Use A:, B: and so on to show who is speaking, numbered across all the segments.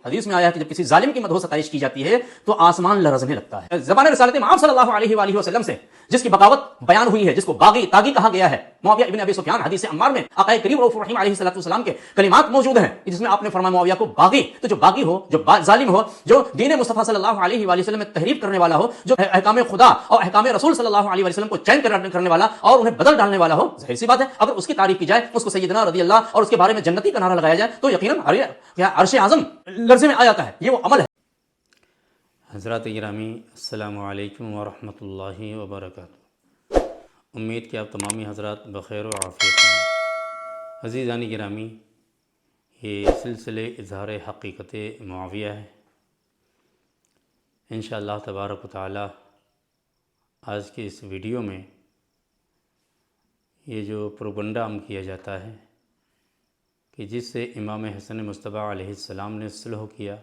A: حدیث میں آیا ہے کہ جب کسی ظالم کی مدح و ستائش کی جاتی ہے تو آسمان لرزنے لگتا ہے۔ زبان رسالت مآب صلی اللہ علیہ وآلہ وسلم سے جس کی بغاوت بیان ہوئی ہے، جس کو باغی تاغی کہا گیا ہے، معاویہ ابن ابی سفیان، حدیث عمار میں آقا کریم رؤوف الرحیم علیہ السلام کے کلمات موجود ہیں جس میں آپ نے فرمایا معاویہ کو باغی۔ تو جو باغی ہو، جو ظالم ہو، جو دین مصطفیٰ صلی اللہ علیہ وآلہ وسلم میں تحریف کرنے والا ہو، جو احکام خدا اور احکام رسول صلی اللہ علیہ وسلم کو چینج کرنے والا اور انہیں بدل ڈالنے والا ہو، ظاہر سی بات ہے اگر اس کی تعریف کی جائے، اس کو سیدنا رضی اللہ اور اس کے بارے میں جنتی کا نعرہ لگایا جائے تو یقیناً عرش اعظم لرزے میں آ جاتا ہے۔ یہ وہ عمل ہے۔
B: حضرات گرامی، السلام علیکم ورحمۃ اللہ وبرکاتہ۔ امید کہ آپ تمامی حضرات بخیر و عافیت ہیں۔ عزیزان گرامی، یہ سلسلے اظہار حقیقت معاویہ ہے۔ انشاءاللہ تبارک و تعالی آج کے اس ویڈیو میں یہ جو پروپگنڈا عام کیا جاتا ہے کہ جس سے امام حسن مصطفیٰ علیہ السلام نے صلح کیا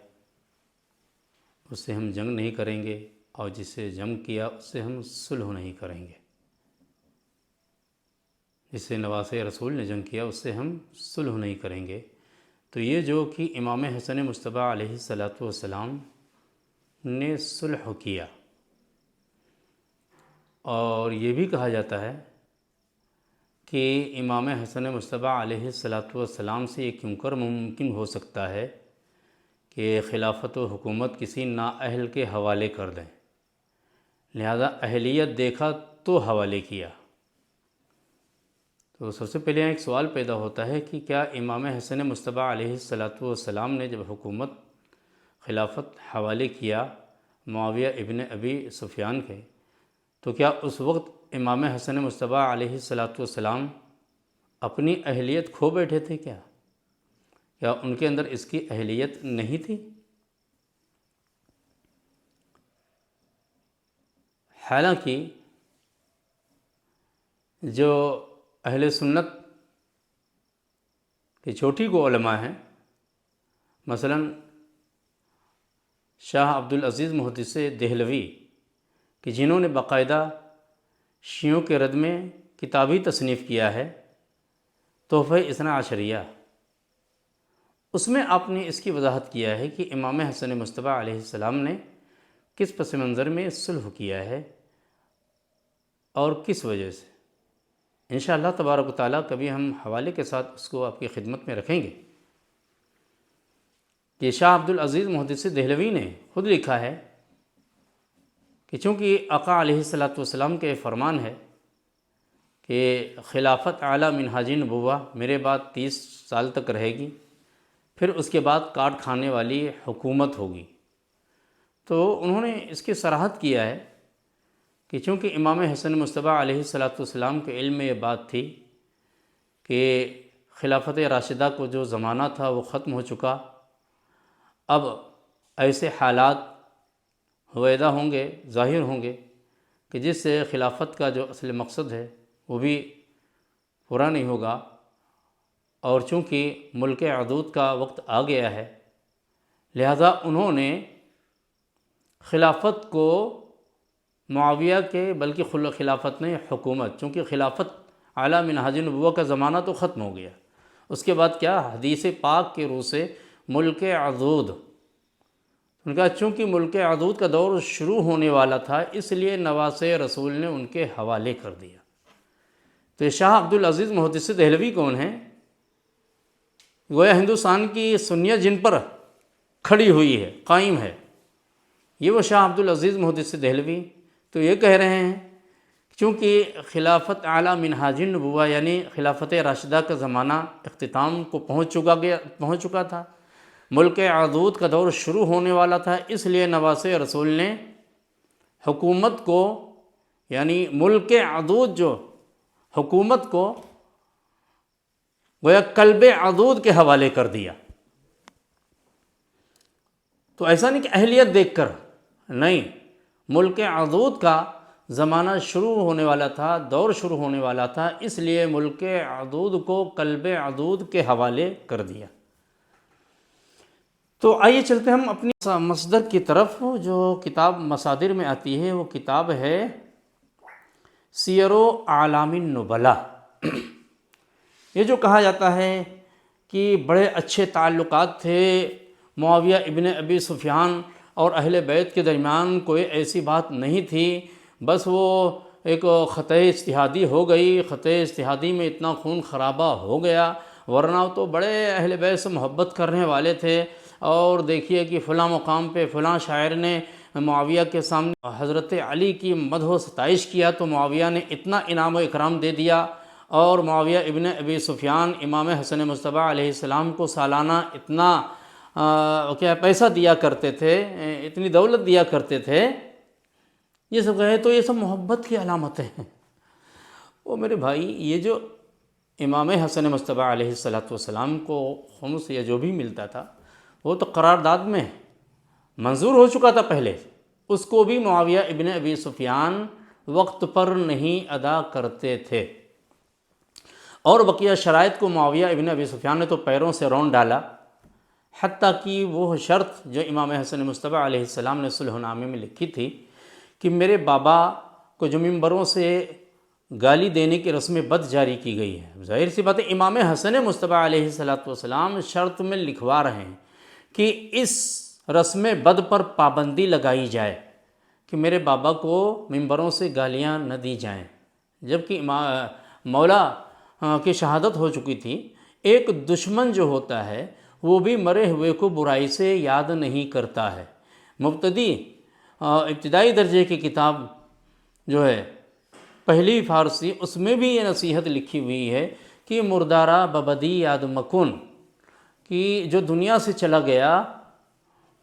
B: اس سے ہم جنگ نہیں کریں گے، اور جس سے جنگ کیا اس سے ہم صلح نہیں کریں گے، جس سے نواسۂ رسول نے جنگ کیا اس سے ہم صلح نہیں کریں گے۔ تو یہ جو کہ امام حسن مصطفیٰ علیہ السلام نے صلح کیا، اور یہ بھی کہا جاتا ہے کہ امام حسن مصطفیٰ علیہ السلام سے یہ کیوں کر ممکن ہو سکتا ہے کہ خلافت و حکومت کسی نااہل کے حوالے کر دیں، لہذا اہلیت دیکھا تو حوالے کیا۔ تو سب سے پہلے ایک سوال پیدا ہوتا ہے کہ کیا امام حسن مصطفیٰ علیہ السلام نے جب حکومت خلافت حوالے کیا معاویہ ابن ابی سفیان کے، تو کیا اس وقت امام حسن مصطفیٰ علیہ السلام اپنی اہلیت کھو بیٹھے تھے؟ کیا ان کے اندر اس کی اہلیت نہیں تھی؟ حالانکہ جو اہل سنت کے چھوٹی کو علماء ہیں، مثلا شاہ عبدالعزیز محدث دہلوی، کہ جنہوں نے باقاعدہ شیعوں کے رد میں کتابی تصنیف کیا ہے تحفہ اثنا عشریہ، اس میں آپ نے اس کی وضاحت کیا ہے کہ امام حسن مصطفیٰ علیہ السلام نے کس پس منظر میں صلح کیا ہے اور کس وجہ سے۔ انشاءاللہ تبارک و تعالیٰ کبھی ہم حوالے کے ساتھ اس کو آپ کی خدمت میں رکھیں گے کہ شاہ عبدالعزیز محدث دہلوی نے خود لکھا ہے کہ چونکہ آقا علیہ السلام کے فرمان ہے کہ خلافت اعلیٰ منہاج نبوہ میرے بعد 30 سال تک رہے گی، پھر اس کے بعد کاٹ کھانے والی حکومت ہوگی، تو انہوں نے اس کی صراحت کیا ہے کہ چونکہ امام حسن مصطفیٰ علیہ السلام کے علم میں یہ بات تھی کہ خلافت راشدہ کو جو زمانہ تھا وہ ختم ہو چکا، اب ایسے حالات ہویدہ ہوں گے، ظاہر ہوں گے کہ جس سے خلافت کا جو اصل مقصد ہے وہ بھی پورا نہیں ہوگا، اور چونکہ ملک عدود کا وقت آ گیا ہے لہذا انہوں نے خلافت کو معاویہ کے، بلکہ خلافت نہیں حکومت، چونکہ خلافت اعلیٰ منہاج نبوہ کا زمانہ تو ختم ہو گیا، اس کے بعد کیا حدیث پاک کے روح سے ملک عدود، ان کا چونکہ ملک عدود کا دور شروع ہونے والا تھا اس لیے نواسۂ رسول نے ان کے حوالے کر دیا۔ تو یہ شاہ عبدالعزیز محدث دہلوی کون ہیں؟ گویا ہندوستان کی سنیت جن پر کھڑی ہوئی ہے، قائم ہے، یہ وہ شاہ عبدالعزیز محدث دہلوی تو یہ کہہ رہے ہیں چونکہ خلافت اعلیٰ منہاج نبوہ یعنی خلافت راشدہ کا زمانہ اختتام کو پہنچ چکا تھا، ملک عدود کا دور شروع ہونے والا تھا، اس لیے نواسۂ رسول نے حکومت کو، یعنی ملک عدود جو حکومت کو گویا کلب عدود کے حوالے کر دیا۔ تو ایسا نہیں کہ اہلیت دیکھ کر، نہیں، ملک عدود کا زمانہ شروع ہونے والا تھا، دور شروع ہونے والا تھا، اس لیے ملک عدود کو کلب عدود کے حوالے کر دیا۔ تو آئیے چلتے ہم اپنی مصدر کی طرف، جو کتاب مصادر میں آتی ہے وہ کتاب ہے سیر و اعلام النبلاء۔ یہ جو کہا جاتا ہے کہ بڑے اچھے تعلقات تھے معاویہ ابن ابی سفیان اور اہل بیت کے درمیان کوئی ایسی بات نہیں تھی، بس وہ ایک خطۂ اجتہادی ہو گئی، خطۂ اجتہادی میں اتنا خون خرابہ ہو گیا، ورنہ تو بڑے اہل بیت سے محبت کرنے والے تھے۔ اور دیکھیے کہ فلاں مقام پہ فلاں شاعر نے معاویہ کے سامنے حضرت علی کی مدح و ستائش کیا تو معاویہ نے اتنا انعام و اکرام دے دیا، اور معاویہ ابن ابی سفیان امام حسن مصطفیٰ علیہ السلام کو سالانہ اتنا کیا پیسہ دیا کرتے تھے، اتنی دولت دیا کرتے تھے۔ یہ سب کہے تو یہ سب محبت کی علامتیں ہیں۔ وہ میرے بھائی، یہ جو امام حسن مصطفیٰ علیہ السلام کو خمس یا جو بھی ملتا تھا وہ تو قرارداد میں منظور ہو چکا تھا پہلے، اس کو بھی معاویہ ابن ابی سفیان وقت پر نہیں ادا کرتے تھے، اور بقیہ شرائط کو معاویہ ابن ابی سفیان نے تو پیروں سے رون ڈالا، حتیٰ کہ وہ شرط جو امام حسن مصطفیٰ علیہ السلام نے صلح نامے میں لکھی تھی کہ میرے بابا کو جو ممبروں سے گالی دینے کی رسم بد جاری کی گئی ہے، ظاہر سی بات ہے امام حسن مصطفیٰ علیہ السلام شرط میں لکھوا رہے ہیں کہ اس رسم بد پر پابندی لگائی جائے کہ میرے بابا کو ممبروں سے گالیاں نہ دی جائیں، جبکہ مولا کی شہادت ہو چکی تھی۔ ایک دشمن جو ہوتا ہے وہ بھی مرے ہوئے کو برائی سے یاد نہیں کرتا ہے۔ ابتدائی درجے کی کتاب جو ہے پہلی فارسی، اس میں بھی یہ نصیحت لکھی ہوئی ہے کہ مردارہ ببدی یاد مکن، کہ جو دنیا سے چلا گیا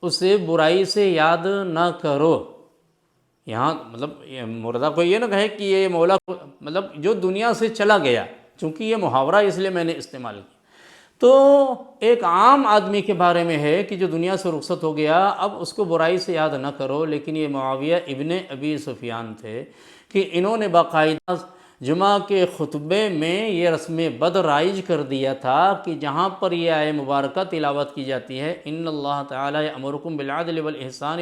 B: اسے برائی سے یاد نہ کرو۔ یہاں مطلب مردہ کو یہ نہ کہے کہ یہ مولا مطلب جو دنیا سے چلا گیا، چونکہ یہ محاورہ اس لیے میں نے استعمال کیا، تو ایک عام آدمی کے بارے میں ہے کہ جو دنیا سے رخصت ہو گیا، اب اس کو برائی سے یاد نہ کرو۔ لیکن یہ معاویہ ابن ابی سفیان تھے کہ انہوں نے باقاعدہ جمعہ کے خطبے میں یہ رسم بد رائج کر دیا تھا کہ جہاں پر یہ آیہ مبارکہ تلاوت کی جاتی ہے، ان اللہ تعالی یأمرکم بالعدل والإحسان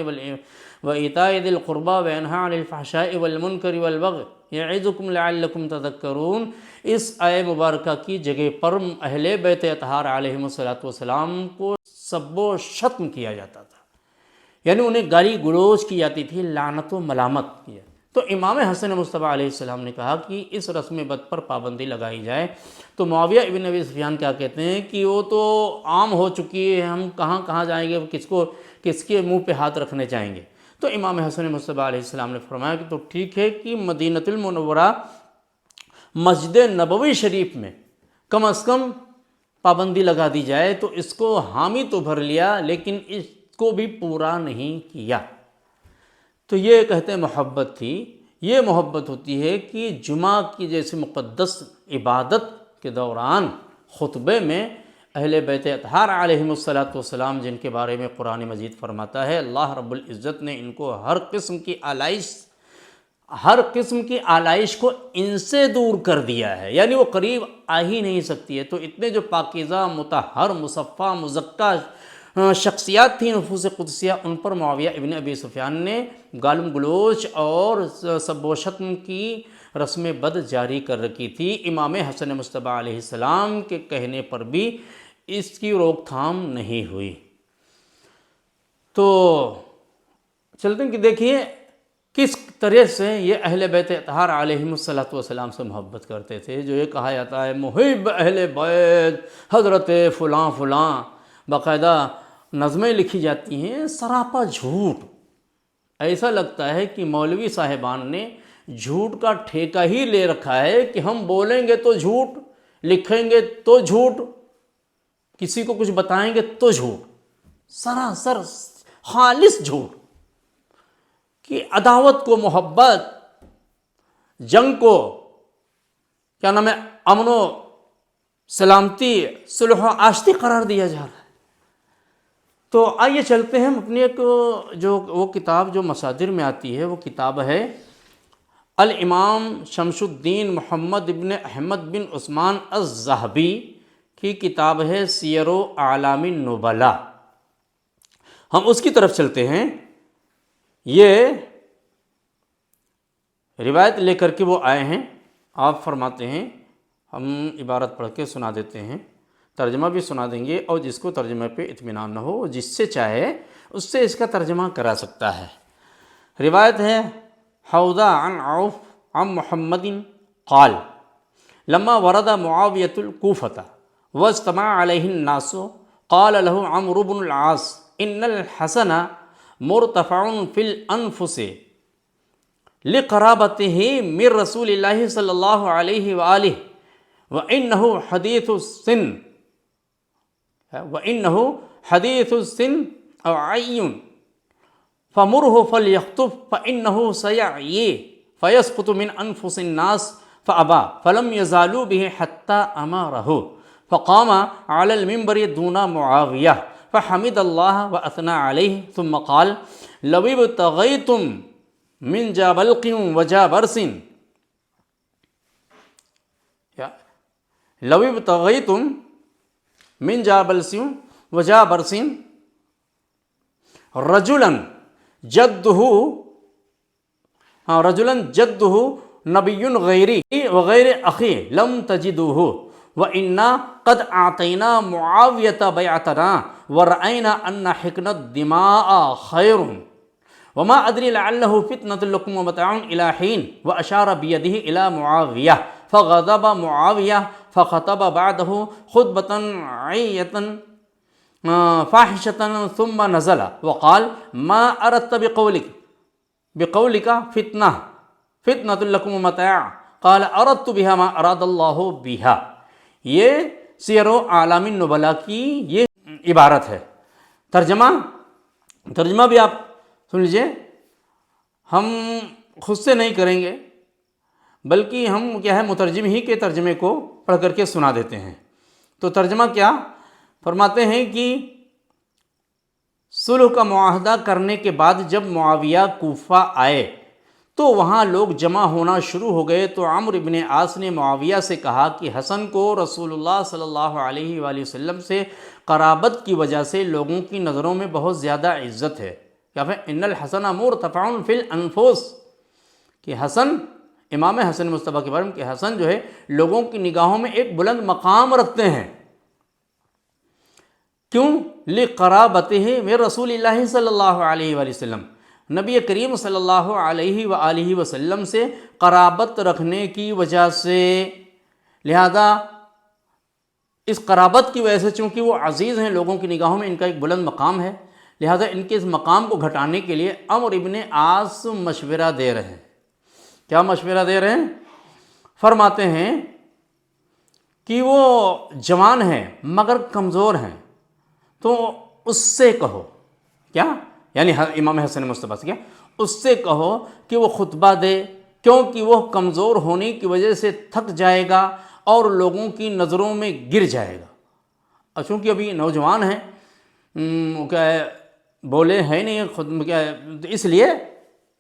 B: وإیتاء ذی القربى وینہی عن الفحشاء والمنکر والبغی یعظکم لعلکم تذکرون، اس آیہ مبارکہ کی جگہ پر اہل بیت اطہار علیہم السلام کو سب و شتم کیا جاتا تھا، یعنی انہیں گالی گلوچ کی جاتی تھی، لعنت و ملامت کیا۔ تو امام حسن مصطفیٰ علیہ السلام نے کہا کہ اس رسم بد پر پابندی لگائی جائے، تو معاویہ ابن ابی سفیان کیا کہتے ہیں کہ وہ تو عام ہو چکی ہے، ہم کہاں جائیں گے، کس کے منہ پہ ہاتھ رکھنے چاہیں گے۔ تو امام حسن مصطفیٰ علیہ السلام نے فرمایا کہ تو ٹھیک ہے کہ مدینہ المنورہ مسجد نبوی شریف میں کم از کم پابندی لگا دی جائے، تو اس کو حامی تو بھر لیا لیکن اس کو بھی پورا نہیں کیا۔ تو یہ کہتے ہیں محبت تھی۔ یہ محبت ہوتی ہے کہ جمعہ کی جیسے مقدس عبادت کے دوران خطبے میں اہل بیت اطہار علیہم السلام جن کے بارے میں قرآن مجید فرماتا ہے اللہ رب العزت نے ان کو ہر قسم کی آلائش کو ان سے دور کر دیا ہے، یعنی وہ قریب آ ہی نہیں سکتی ہے۔ تو اتنے جو پاکیزہ مطہر مصفہ مزکہ شخصیات تھیں نفوس قدسیہ، ان پر معاویہ ابن ابی سفیان نے گالم گلوچ اور سب و شتم کی رسم بد جاری کر رکھی تھی۔ امام حسن مصطفیٰ علیہ السلام کے کہنے پر بھی اس کی روک تھام نہیں ہوئی۔ تو چلتے ہیں کہ دیکھیے کس طرح سے یہ اہل بیت اطہار علیہم السلام سے محبت کرتے تھے۔ جو یہ کہا جاتا ہے محب اہل بیت حضرت فلاں فلاں، باقاعدہ نظمیں لکھی جاتی ہیں، سراپا جھوٹ۔ ایسا لگتا ہے کہ مولوی صاحبان نے جھوٹ کا ٹھیکہ ہی لے رکھا ہے کہ ہم بولیں گے تو جھوٹ، لکھیں گے تو جھوٹ، کسی کو کچھ بتائیں گے تو جھوٹ، سراسر خالص جھوٹ، کہ عداوت کو محبت، جنگ کو کیا نام ہے امن و سلامتی، صلح و آشتی قرار دیا جا رہا ہے۔ تو آئیے چلتے ہیں ہم اپنی ایک جو وہ کتاب جو مصادر میں آتی ہے، وہ کتاب ہے الامام شمس الدین محمد بن احمد بن عثمان الذہبی کی کتاب ہے سیر و اعلام النبلاء۔ ہم اس کی طرف چلتے ہیں۔ یہ روایت لے کر کے وہ آئے ہیں، آپ فرماتے ہیں، ہم عبارت پڑھ کے سنا دیتے ہیں۔ ترجمہ بھی سنا دیں گے، اور جس کو ترجمے پہ اطمینان نہ ہو، جس سے چاہے اس سے اس کا ترجمہ کرا سکتا ہے۔ روایت ہے حوضہ عن عوف عن محمد قال لما ورد معاویۃ الکوفۃ واجتمع علیہ الناس قال له عمرو بن العاص ان الحسن مرتفع فی الانفس لقرابته من رسول اللہ صلی اللہ علیہ وآلہ وإنه حدیث السن أو عي فمره فليخطب فإنه سيعيي فيسقط من أنفس الناس فأبى فلم يزالوا به حتى أماره فقام على المنبر دون معاوية فحمد الله وأثنى عليه ثم قال لو ابتغيتم من جابلق وجابرس لو ابتغيتم من جابلس وجابرس رجلا جده نبی غیری وغیر اخی لم تجدوه وإنا قد أعطينا معاوية بيعتنا ورأينا أن حقن الدماء خير وما أدري لعله فتنة لكم ومتاع إلى حين وأشار بيده إلى معاوية فغضب معاوية فخطب بعده خطبة عية فاحشة ثم نزل وقال ما أردت بقولك فتنة لكم ومتاع قال أردت بها ما أراد الله بها۔ یہ سیر و اعلام النبلاء کی یہ عبارت ہے۔ ترجمہ بھی آپ سن لیجئے، ہم خود سے نہیں کریں گے بلکہ ہم کیا ہے مترجم ہی کے ترجمے کو پڑھ کر کے سنا دیتے ہیں۔ تو ترجمہ کیا فرماتے ہیں کہ صلح کا معاہدہ کرنے کے بعد جب معاویہ کوفہ آئے تو وہاں لوگ جمع ہونا شروع ہو گئے، تو عمرو بن عاص نے معاویہ سے کہا کہ حسن کو رسول اللہ صلی اللہ علیہ وآلہ وسلم سے قرابت کی وجہ سے لوگوں کی نظروں میں بہت زیادہ عزت ہے۔ کیا ہے ان الحسن مرتفع فی الانفس، کہ حسن امام حسن مصطفیٰ کے بارے میں کہ حسن جو ہے لوگوں کی نگاہوں میں ایک بلند مقام رکھتے ہیں۔ کیوں؟ لقرابتہ من رسول اللہ صلی اللہ علیہ وآلہ وسلم، نبی کریم صلی اللہ علیہ وآلہ وسلم سے قرابت رکھنے کی وجہ سے، لہذا اس قرابت کی وجہ سے چونکہ وہ عزیز ہیں لوگوں کی نگاہوں میں، ان کا ایک بلند مقام ہے، لہذا ان کے اس مقام کو گھٹانے کے لیے عمرو بن عاص مشورہ دے رہے ہیں۔ کیا مشورہ دے رہے ہیں؟ فرماتے ہیں کہ وہ جوان ہیں مگر کمزور ہیں، تو اس سے کہو، کیا یعنی امام حسن مصطفیٰ سے، کیا اس سے کہو کہ وہ خطبہ دے، کیونکہ وہ کمزور ہونے کی وجہ سے تھک جائے گا اور لوگوں کی نظروں میں گر جائے گا، اور چونکہ ابھی نوجوان ہیں، کیا ہے بولے ہیں نہیں خود، کیا ہے اس لیے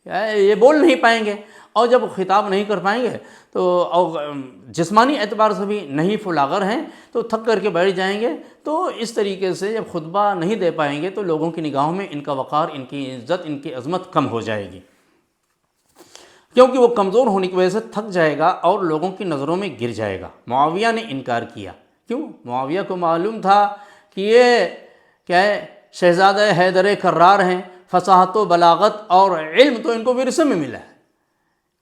B: یہ بول نہیں پائیں گے، اور جب خطاب نہیں کر پائیں گے تو اور جسمانی اعتبار سے بھی نہیں فلاغر ہیں تو تھک کر کے بیٹھ جائیں گے، تو اس طریقے سے جب خطبہ نہیں دے پائیں گے تو لوگوں کی نگاہوں میں ان کا وقار، ان کی عزت، ان کی عظمت کم ہو جائے گی، کیونکہ وہ کمزور ہونے کی وجہ سے تھک جائے گا اور لوگوں کی نظروں میں گر جائے گا۔ معاویہ نے انکار کیا۔ کیوں؟ معاویہ کو معلوم تھا کہ یہ کیا ہے شہزادہ حیدر کرار ہیں، فصاحت و بلاغت اور علم تو ان کو ورثے میں ملا ہے،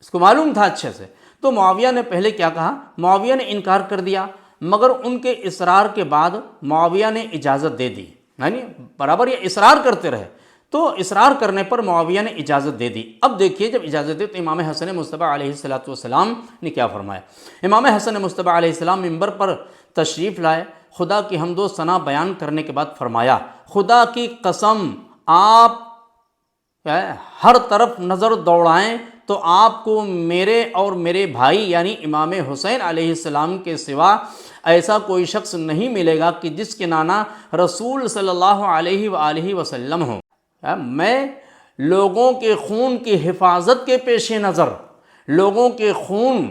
B: اس کو معلوم تھا اچھے سے۔ تو معاویہ نے پہلے کیا کہا؟ معاویہ نے انکار کر دیا، مگر ان کے اصرار کے بعد معاویہ نے اجازت دے دی، یعنی برابر یہ اصرار کرتے رہے، تو اصرار کرنے پر معاویہ نے اجازت دے دی۔ اب دیکھیے جب اجازت دی تو امام حسن مصطفیٰ علیہ السلام نے کیا فرمایا؟ امام حسن مصطفیٰ علیہ السلام منبر پر تشریف لائے، خدا کی حمد و ثنا بیان کرنے کے بعد فرمایا، خدا کی قسم آپ ہر طرف نظر دوڑائیں تو آپ کو میرے اور میرے بھائی یعنی امام حسین علیہ السلام کے سوا ایسا کوئی شخص نہیں ملے گا کہ جس کے نانا رسول صلی اللہ علیہ وآلہ وسلم ہوں۔ میں لوگوں کے خون کی حفاظت کے پیش نظر، لوگوں کے خون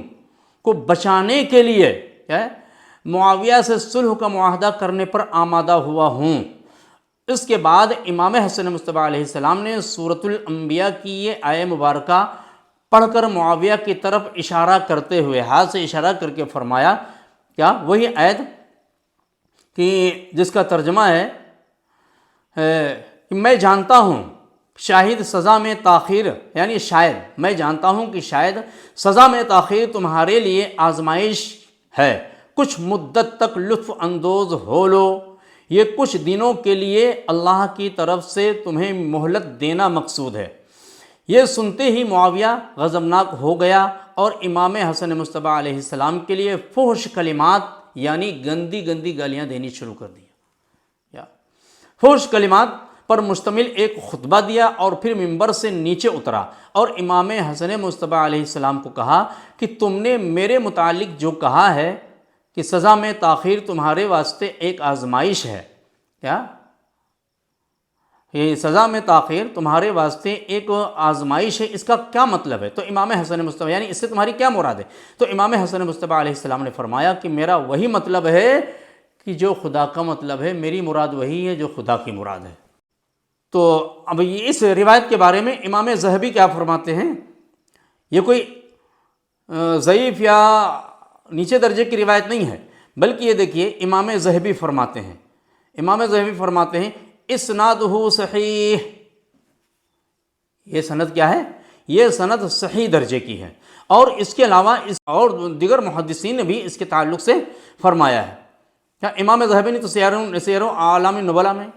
B: کو بچانے کے لیے معاویہ سے صلح کا معاہدہ کرنے پر آمادہ ہوا ہوں۔ اس کے بعد امام حسن مصطفیٰ علیہ السلام نے سورۃ الانبیاء کی یہ آیہ مبارکہ پڑھ کر معاویہ کی طرف اشارہ کرتے ہوئے ہاتھ سے اشارہ کر کے فرمایا، کیا وہی آیت کہ جس کا ترجمہ ہے کہ میں جانتا ہوں شاید سزا میں تاخیر، یعنی شاید میں جانتا ہوں کہ شاید سزا میں تاخیر تمہارے لیے آزمائش ہے، کچھ مدت تک لطف اندوز ہو لو، یہ کچھ دنوں کے لیے اللہ کی طرف سے تمہیں مہلت دینا مقصود ہے۔ یہ سنتے ہی معاویہ غضبناک ہو گیا اور امام حسن مصطفیٰ علیہ السلام کے لیے فحش کلمات یعنی گندی گندی گالیاں دینی شروع کر دیا، فحش کلمات پر مشتمل ایک خطبہ دیا اور پھر ممبر سے نیچے اترا اور امام حسن مصطفیٰ علیہ السلام کو کہا کہ تم نے میرے متعلق جو کہا ہے کہ سزا میں تاخیر تمہارے واسطے ایک آزمائش ہے، کیا یہ سزا میں تاخیر تمہارے واسطے ایک آزمائش ہے، اس کا کیا مطلب ہے؟ تو امام حسن مصطفیٰ یعنی اس سے تمہاری کیا مراد ہے؟ تو امام حسن مصطفیٰ علیہ السلام نے فرمایا کہ میرا وہی مطلب ہے کہ جو خدا کا مطلب ہے، میری مراد وہی ہے جو خدا کی مراد ہے۔ تو اب اس روایت کے بارے میں امام ذہبی کیا فرماتے ہیں؟ یہ کوئی ضعیف یا نیچے درجے کی روایت نہیں ہے، بلکہ یہ دیکھیے امام ذہبی فرماتے ہیں، امام ذہبی فرماتے ہیں اسنادہ صحیح، یہ سند کیا ہے؟ یہ سند صحیح درجے کی ہے، اور اس کے علاوہ اور دیگر محدثین نے بھی اس کے تعلق سے فرمایا ہے۔ کیا امام ذہبی نے تو سیر اعلام النبلاء میں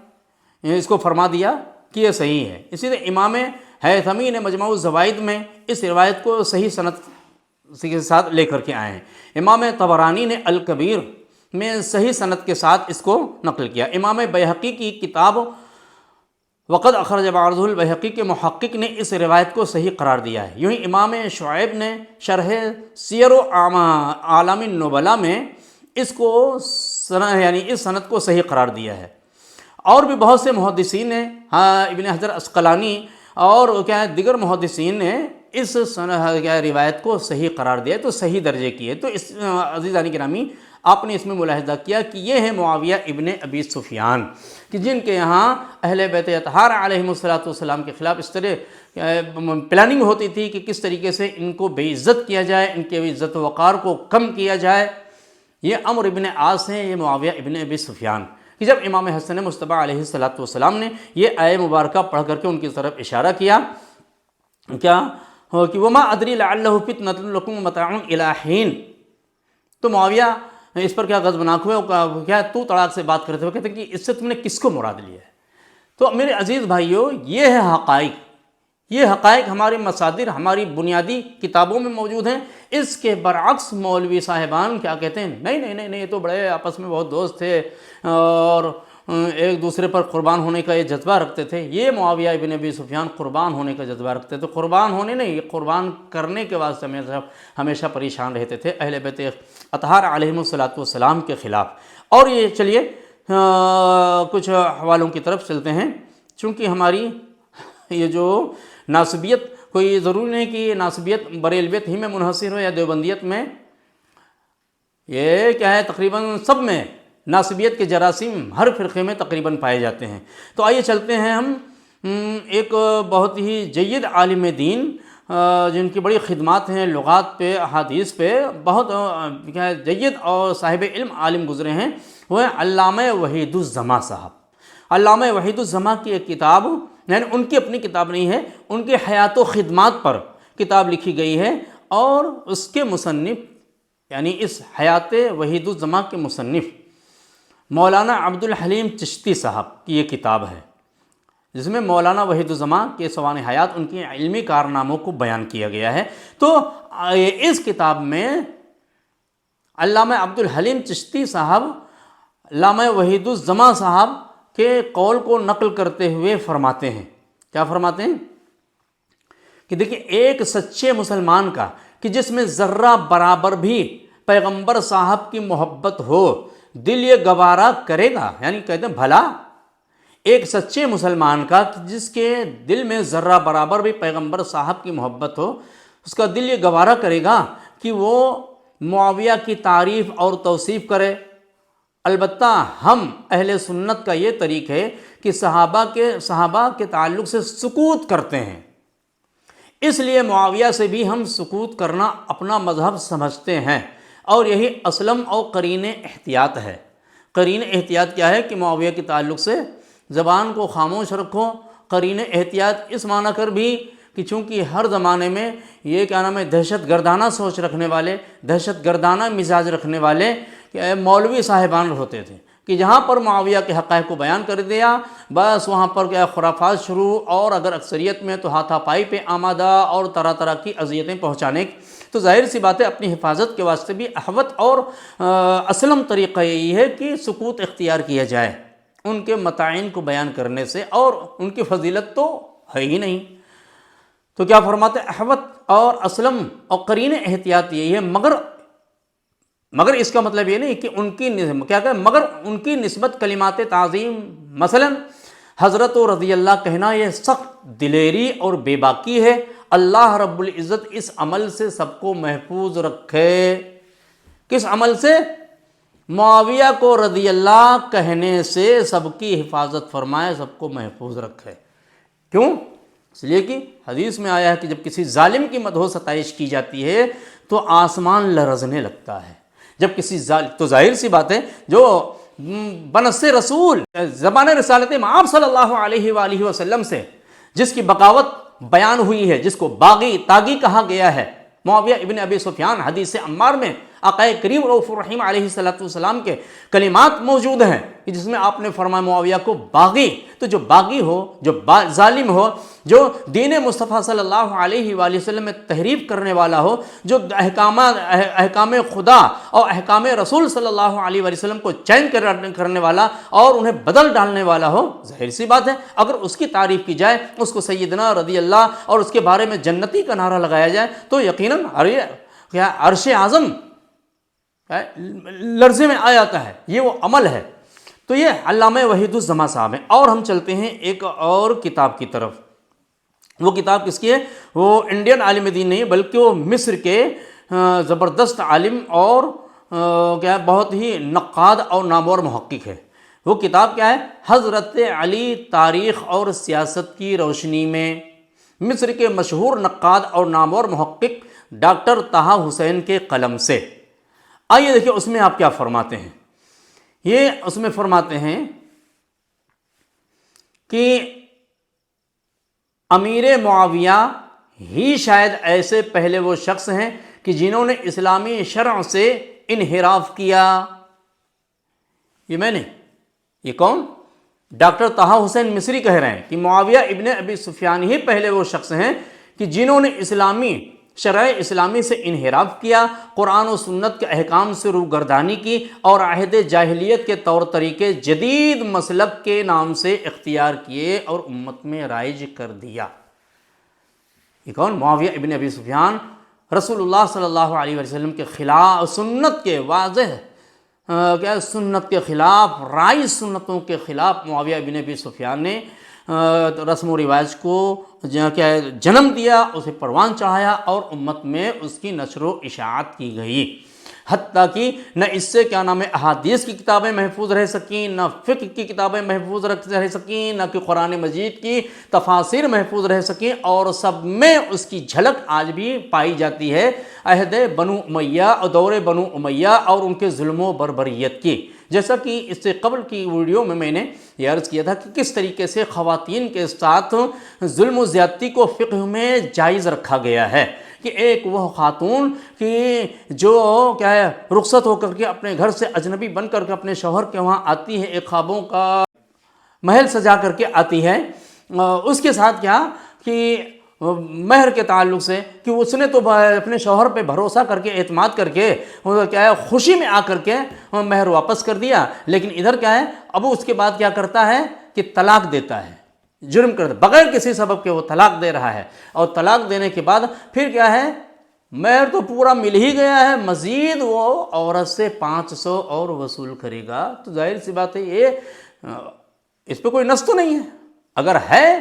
B: اس کو فرما دیا کہ یہ صحیح ہے، اسی طرح امام حیثمی نے مجموع الزوائد میں اس روایت کو صحیح سند کے ساتھ لے کر کے آئے ہیں، امام طبرانی نے الکبیر میں صحیح سند کے ساتھ اس کو نقل کیا، امام بیہقی کی کتاب وقد اخرج بعضہ البیہقی کے محقق نے اس روایت کو صحیح قرار دیا ہے، یوں ہی امام شعیب نے شرح سیر اعلام النبلاء میں اس کو یعنی اس سند کو صحیح قرار دیا ہے، اور بھی بہت سے محدثین نے ابن حجر عسقلانی اور کیا ہے دیگر محدثین نے اس روایت کو صحیح قرار دیا ہے، تو صحیح درجے کی ہے۔ تو اس عزیزانی گرامی آپ نے اس میں ملاحظہ کیا کہ یہ ہے معاویہ ابن ابی سفیان کہ جن کے یہاں اہل بیت اطہار علیہم السلام کے خلاف اس طرح پلاننگ ہوتی تھی کہ کس طریقے سے ان کو بے عزت کیا جائے، ان کے عزت وقار کو کم کیا جائے۔ یہ عمرو ابن عاص ہیں، یہ معاویہ ابن ابی سفیان کہ جب امام حسن مصطفیٰ علیہ السلام نے یہ آیہ مبارکہ پڑھ کر کے ان کی طرف اشارہ کیا کیا کہ وما ادری لعلہ فتنۃ لکم متاع الی حین، تو معاویہ اس پر کیا غضبناک ہوئے اور کیا تو طلاق سے بات کرتے ہوئے کہتے ہیں کہ اس سے تم نے کس کو مراد لیا ہے؟ تو میرے عزیز بھائیوں، یہ ہے حقائق، یہ حقائق ہماری مصادر ہماری بنیادی کتابوں میں موجود ہیں۔ اس کے برعکس مولوی صاحبان کیا کہتے ہیں؟ نہیں یہ تو بڑے آپس میں بہت دوست تھے اور ایک دوسرے پر قربان ہونے کا یہ جذبہ رکھتے تھے۔ یہ معاویہ ابن ابی سفیان قربان ہونے کا جذبہ رکھتے تھے، قربان ہونے نہیں، قربان کرنے کے واسطے ہمیشہ پریشان رہتے تھے اہل بیت اطہار علیہم السلام کے خلاف۔ اور یہ چلیے کچھ حوالوں کی طرف چلتے ہیں، چونکہ ہماری یہ جو ناسبیت کوئی ضروری نہیں کہ ناسبیت بریلویت ہی میں منحصر ہو یا دیوبندیت میں، یہ کیا ہے تقریباً سب میں ناسبیت کے جراثیم ہر فرقے میں تقریباً پائے جاتے ہیں۔ تو آئیے چلتے ہیں ہم ایک بہت ہی جید عالم دین جن کی بڑی خدمات ہیں لغات پہ احادیث پہ، بہت کیا ہے جید اور صاحب علم عالم گزرے ہیں، وہ ہیں علامہ وحید الزماں صاحب۔ علامہ وحید الزماں کی ایک کتاب، یعنی ان کی اپنی کتاب نہیں ہے، ان کے حیات و خدمات پر کتاب لکھی گئی ہے، اور اس کے مصنف یعنی اس حیات وحید الزماں کے مصنف مولانا عبد الحلیم چشتی صاحب کی یہ کتاب ہے، جس میں مولانا وحید الزماں کے سوانح حیات ان کی علمی کارناموں کو بیان کیا گیا ہے۔ تو اس کتاب میں علامہ عبد الحلیم چشتی صاحب علامہ وحید الزماں صاحب کے قول کو نقل کرتے ہوئے فرماتے ہیں، کیا فرماتے ہیں کہ دیکھیں ایک سچے مسلمان کا کہ جس میں ذرہ برابر بھی پیغمبر صاحب کی محبت ہو، دل یہ گوارا کرے گا، یعنی کہتے ہیں بھلا ایک سچے مسلمان کا جس کے دل میں ذرہ برابر بھی پیغمبر صاحب کی محبت ہو، اس کا دل یہ گوارا کرے گا کہ وہ معاویہ کی تعریف اور توصیف کرے۔ البتہ ہم اہل سنت کا یہ طریق ہے کہ صحابہ کے تعلق سے سکوت کرتے ہیں، اس لیے معاویہ سے بھی ہم سکوت کرنا اپنا مذہب سمجھتے ہیں، اور یہی اسلم اور قرین احتیاط ہے۔ قرین احتیاط کیا ہے کہ معاویہ کے تعلق سے زبان کو خاموش رکھو. قرین احتیاط اس معنی کر بھی کہ چونکہ ہر زمانے میں یہ کیا نام ہے دہشت گردانہ سوچ رکھنے والے، دہشت گردانہ مزاج رکھنے والے مولوی صاحبان ہوتے تھے کہ جہاں پر معاویہ کے حقائق کو بیان کر دیا بس وہاں پر کیا خرافات شروع، اور اگر اکثریت میں تو ہاتھا پائی پہ آمادہ اور طرح طرح کی اذیتیں پہنچانے. تو ظاہر سی بات ہے اپنی حفاظت کے واسطے بھی احوط اور اسلم طریقہ یہی ہے کہ سکوت اختیار کیا جائے ان کے متاعین کو بیان کرنے سے، اور ان کی فضیلت تو ہے ہی نہیں. تو کیا فرماتے احوط اور اسلم اور قرین احتیاط یہی ہے، مگر اس کا مطلب یہ نہیں کہ ان کی کیا کہ مگر ان کی نسبت کلمات تعظیم مثلا حضرت رضی اللہ کہنا یہ سخت دلیری اور بے باکی ہے. اللہ رب العزت اس عمل سے سب کو محفوظ رکھے. کس عمل سے؟ معاویہ کو رضی اللہ کہنے سے سب کی حفاظت فرمائے، سب کو محفوظ رکھے. کیوں؟ اس لیے کہ حدیث میں آیا ہے کہ جب کسی ظالم کی مدح و ستائش کی جاتی ہے تو آسمان لرزنے لگتا ہے. جب کسی تو ظاہر سی بات ہے جو بنص رسول زبان رسالت مآب صلی اللہ علیہ وآلہ وسلم سے جس کی بغاوت بیان ہوئی ہے، جس کو باغی طاغی کہا گیا ہے، معاویہ ابن ابی سفیان حدیث عمار میں آقا کریم رؤوف الرحیم علیہ السلام کے کلمات موجود ہیں کہ جس میں آپ نے فرمایا معاویہ کو باغی. تو جو باغی ہو، جو ظالم ہو، جو دین مصطفیٰ صلی اللہ علیہ وآلہ وسلم میں تحریف کرنے والا ہو، جو احکام خدا اور احکام رسول صلی اللہ علیہ وآلہ وسلم کو چینج کرنے والا اور انہیں بدل ڈالنے والا ہو، ظاہر سی بات ہے اگر اس کی تعریف کی جائے، اس کو سیدنا رضی اللہ اور اس کے بارے میں جنتی کا نعرہ لگایا جائے تو یقیناً عرش اعظم لرزے میں آ جاتا ہے. یہ وہ عمل ہے. تو یہ علامہ وحید الزماں صاحب ہیں. اور ہم چلتے ہیں ایک اور کتاب کی طرف. وہ کتاب کس کی ہے؟ وہ انڈین عالم دین نہیں بلکہ وہ مصر کے زبردست عالم اور کیا بہت ہی نقاد اور نامور محقق ہے. وہ کتاب کیا ہے؟ حضرت علی تاریخ اور سیاست کی روشنی میں. مصر کے مشہور نقاد اور نامور محقق ڈاکٹر طہ حسین کے قلم سے. آئیے دیکھیں اس میں آپ کیا فرماتے ہیں. یہ اس میں فرماتے ہیں کہ امیر معاویہ ہی شاید ایسے پہلے وہ شخص ہیں کہ جنہوں نے اسلامی شرع سے انحراف کیا. یہ کون؟ ڈاکٹر طہ حسین مصری کہہ رہے ہیں کہ معاویہ ابن ابی سفیان ہی پہلے وہ شخص ہیں کہ جنہوں نے اسلامی شرع اسلامی سے انحراف کیا، قرآن و سنت کے احکام سے روگردانی کی اور عہد جاہلیت کے طور طریقے جدید مسلک کے نام سے اختیار کیے اور امت میں رائج کر دیا. یہ کون؟ معاویہ ابن ابی سفیان رسول اللہ صلی اللہ علیہ وسلم کے خلاف، سنت کے واضح سنت کے خلاف، رائج سنتوں کے خلاف معاویہ ابن ابی سفیان نے رسم و رواج کو جنم دیا، اسے پروان چڑھایا اور امت میں اس کی نشر و اشاعت کی گئی. حتیٰ کہ نہ اس سے احادیث کی کتابیں محفوظ رہ سکیں، نہ فقہ کی کتابیں محفوظ رہ سکیں، نہ کہ قرآن مجید کی تفاسیر محفوظ رہ سکیں، اور سب میں اس کی جھلک آج بھی پائی جاتی ہے عہد بنو امیہ اور دور بنو امیہ اور ان کے ظلم و بربریت کی. جیسا کہ اس سے قبل کی ویڈیو میں نے یہ عرض کیا تھا کہ کس طریقے سے خواتین کے ساتھ ظلم و زیادتی کو فقہ میں جائز رکھا گیا ہے کہ ایک وہ خاتون کہ جو رخصت ہو کر کے اپنے گھر سے اجنبی بن کر کے اپنے شوہر کے وہاں آتی ہے، ایک خوابوں کا محل سجا کر کے آتی ہے، اس کے ساتھ کہ مہر کے تعلق سے کہ اس نے تو اپنے شوہر پہ بھروسہ کر کے اعتماد کر کے خوشی میں آ کر کے مہر واپس کر دیا، لیکن ادھر اب اس کے بعد کیا کرتا ہے کہ طلاق دیتا ہے، جرم کرتا ہے، بغیر کسی سبب کے وہ طلاق دے رہا ہے، اور طلاق دینے کے بعد پھر مہر تو پورا مل ہی گیا ہے، مزید وہ عورت سے 500 اور وصول کرے گا. تو ظاہر سی بات ہے یہ اس پہ کوئی نص تو نہیں ہے. اگر ہے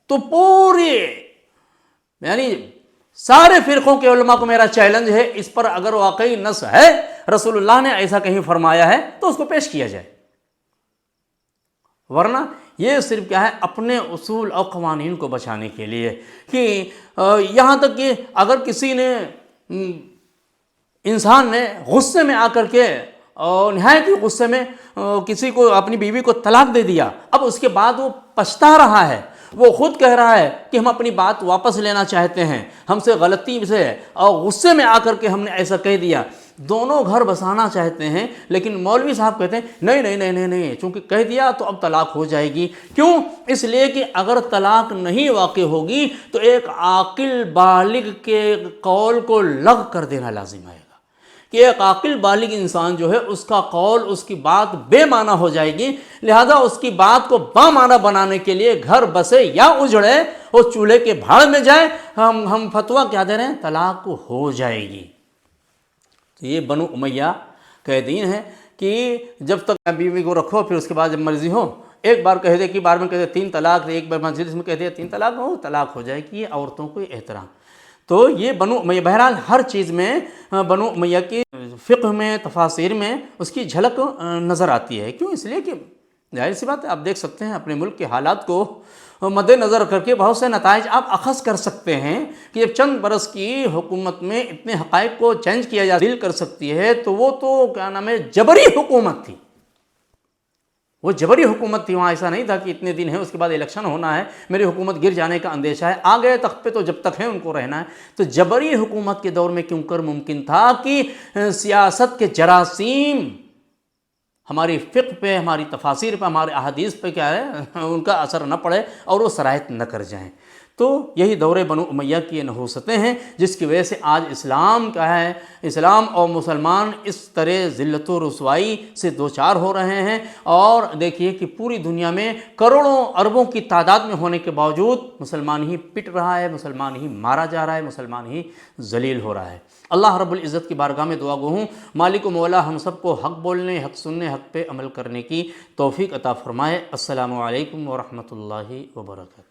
B: تو پوری سارے فرقوں کے علماء کو میرا چیلنج ہے، اس پر اگر واقعی نص ہے، رسول اللہ نے ایسا کہیں فرمایا ہے تو اس کو پیش کیا جائے. ورنہ یہ صرف اپنے اصول اور قوانین کو بچانے کے لیے کہ یہاں تک کہ اگر کسی نے انسان نے غصے میں آ کر کے
A: اور نہایت ہی غصے میں کسی کو اپنی بیوی کو طلاق دے دیا، اب اس کے بعد وہ پچھتا رہا ہے، وہ خود کہہ رہا ہے کہ ہم اپنی بات واپس لینا چاہتے ہیں، ہم سے غلطی سے اور غصے میں آ کر کے ہم نے ایسا کہہ دیا، دونوں گھر بسانا چاہتے ہیں، لیکن مولوی صاحب کہتے ہیں نہیں نہیں نہیں نہیں نہیں، چونکہ کہہ دیا تو اب طلاق ہو جائے گی۔ کیوں؟ اس لیے کہ اگر طلاق نہیں واقع ہوگی تو ایک عاقل بالغ کے قول کو لغو کر دینا لازم آئے گا، کہ ایک عاقل بالغ انسان جو ہے اس کا قول، اس کی بات بے معنی ہو جائے گی، لہذا اس کی بات کو با معنی بنانے کے لیے گھر بسے یا اجڑے، وہ چولہے کے بھاڑ میں جائے، ہم فتویٰ کیا دے رہے ہیں؟ طلاق ہو جائے گی۔ تو یہ بنو امیہ کا دین ہے کہ جب تک بیوی کو رکھو، پھر اس کے بعد جب مرضی ہو، ایک بار کہہ دے کہ بار میں کہہ دے 3 طلاق، ایک بار مجلس میں کہہ دے 3 طلاق، ہو طلاق ہو جائے گی۔ یہ عورتوں کو احترام، تو یہ بنو امیہ، بہرحال ہر چیز میں بنو امیہ کی فقہ میں، تفاسیر میں اس کی جھلک نظر آتی ہے۔ کیوں؟ اس لیے کہ ظاہر سی بات ہے، آپ دیکھ سکتے ہیں اپنے ملک کے حالات کو مد نظر کر کے بہت سے نتائج آپ اخذ کر سکتے ہیں کہ جب چند برس کی حکومت میں اتنے حقائق کو چینج کیا جا دل کر سکتی ہے، تو وہ تو کیا نام ہے، جبری حکومت تھی، وہ جبری حکومت تھی۔ وہاں ایسا نہیں تھا کہ اتنے دن ہیں اس کے بعد الیکشن ہونا ہے، میری حکومت گر جانے کا اندیشہ ہے، آ گئے تخت پہ تو جب تک ہیں ان کو رہنا ہے۔ تو جبری حکومت کے دور میں کیوں کر ممکن تھا کہ سیاست کے جراثیم ہماری فقہ پہ، ہماری تفاسیر پہ، ہمارے احادیث پہ کیا ہے، ان کا اثر نہ پڑے اور وہ سرایت نہ کر جائیں۔ تو یہی دور بنو امیہ کی یہ نحوستیں ہیں جس کی وجہ سے آج اسلام کا ہے، اسلام اور مسلمان اس طرح ذلت و رسوائی سے دوچار ہو رہے ہیں۔ اور دیکھیے کہ پوری دنیا میں کروڑوں اربوں کی تعداد میں ہونے کے باوجود مسلمان ہی پٹ رہا ہے، مسلمان ہی مارا جا رہا ہے، مسلمان ہی ذلیل ہو رہا ہے۔ اللہ رب العزت کی بارگاہ میں دعا گو ہوں مالک و مولا ہم سب کو حق بولنے، حق سننے، حق پہ عمل کرنے کی توفیق عطا فرمائے۔ السلام علیکم ورحمۃ اللہ وبرکاتہ۔